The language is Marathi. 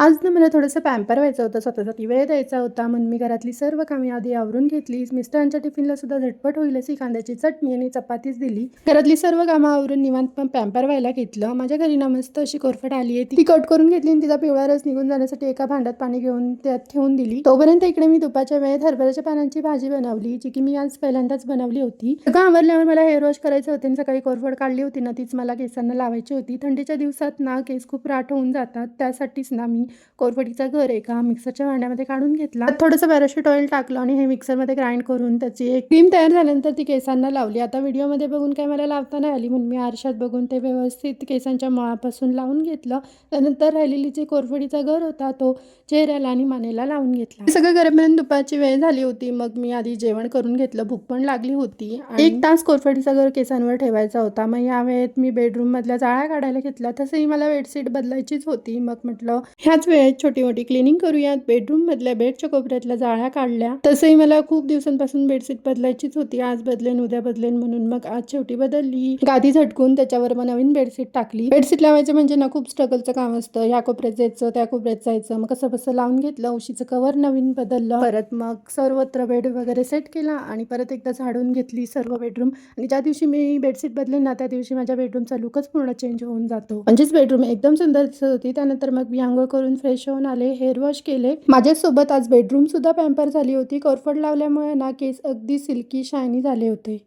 आज ना मला थोडंसं पॅम्पर व्हायचं होतं, स्वतःसाठी वेळ द्यायचा होता म्हणून मी घरातली सर्व कामे आधी आवरून घेतली. मिस्टरांच्या टिफिनला सुद्धा झटपट होईल अशी कांद्याची चटणी आणि चपातीच दिली. घरातली सर्व कामं आवरून निवांत पण पॅम्पर व्हायला घेतलं. माझ्या घरी ना मस्त अशी कोरफड आली आहे, ती कट करून घेतली आणि तिचा पिवळा रस निघून जाण्यासाठी एका भांड्यात पाणी घेऊन त्यात ठेवून दिली. तोपर्यंत इकडे मी दुपारच्या वेळेत हरभऱ्याच्या पानांची भाजी बनवली, जी की मी आज पहिल्यांदाच बनवली होती. सगळं आवरल्यावर मला हेअर वॉश करायचं होते आणि सकाळी कोरफड काढली होती ना, तीच मला केसांना लावायची होती. थंडीच्या दिवसात ना केस खूप राठ होऊन जातात, त्यासाठीच ना मी कोरफडीचा घर एका मिक्सरच्या भांड्यामध्ये काढून घेतला. थोडंसं पॅराशूट ऑइल टाकलं आणि हे मिक्सरमध्ये ग्राइंड करून त्याची एक क्रीम तयार झाल्यानंतर ती केसांना लावली. आता व्हिडिओमध्ये बघून काय मला लावता नाही आली म्हणून मी आरशात बघून ते व्यवस्थित केसांच्या मुळापासून लावून घेतलं. त्यानंतर राहिलेली जी कोरफडीचा घर होता तो चेहऱ्याला आणि मानेला लावून घेतला. हे सगळं करेपर्यंत दुपारची वेळ झाली होती. मग मी आधी जेवण करून घेतलं, भूक पण लागली होती. 1 तास कोरफडीचा घर केसांवर ठेवायचा होता. मग या वेळेत मी बेडरूम मधल्या जाळ्या काढायला घेतल्या. तसंही मला बेडशीट बदलायचीच होती. मग म्हटलं ह्याच वेळेत छोटी मोठी क्लिनिंग करूयात. बेडरूम मधल्या बेडच्या कोपऱ्यातल्या जाळ्या काढल्या. तसंही मला खूप दिवसांपासून बेडशीट बदलायचीच होती. आज बदलेन उद्या बदलेन म्हणून मग आज शेवटी बदलली. गादी झटकून त्याच्यावर मग नवीन बेडशीट टाकली. बेडशीट लावायचं म्हणजे ना खूप स्ट्रगलचं काम असतं. ह्या कोपऱ्यात जायचं त्या कोपऱ्यात जायचं, मग कसं लावून घेतलं. उशीचं कव्हर नवीन बदललं. परत मग सर्वत्र बेड वगैरे सेट केला आणि परत एकदा झाडून घेतली सर्व बेडरूम. आणि ज्या दिवशी मी बेडशीट बदलेन ना त्या दिवशी माझ्या बेडरूमचा लुकच पूर्ण चेंज होऊन जातो. म्हणजेच बेडरूम एकदम सुंदर दिसत होती. त्यानंतर मग मी आंघोळ करून फ्रेश होऊन आले, हेअर वॉश केले. माझ्यासोबत आज बेडरूम सुद्धा पॅम्पर झाली होती. कोरफड लावल्यामुळे ना केस अगदी सिल्की शायनी झाले होते.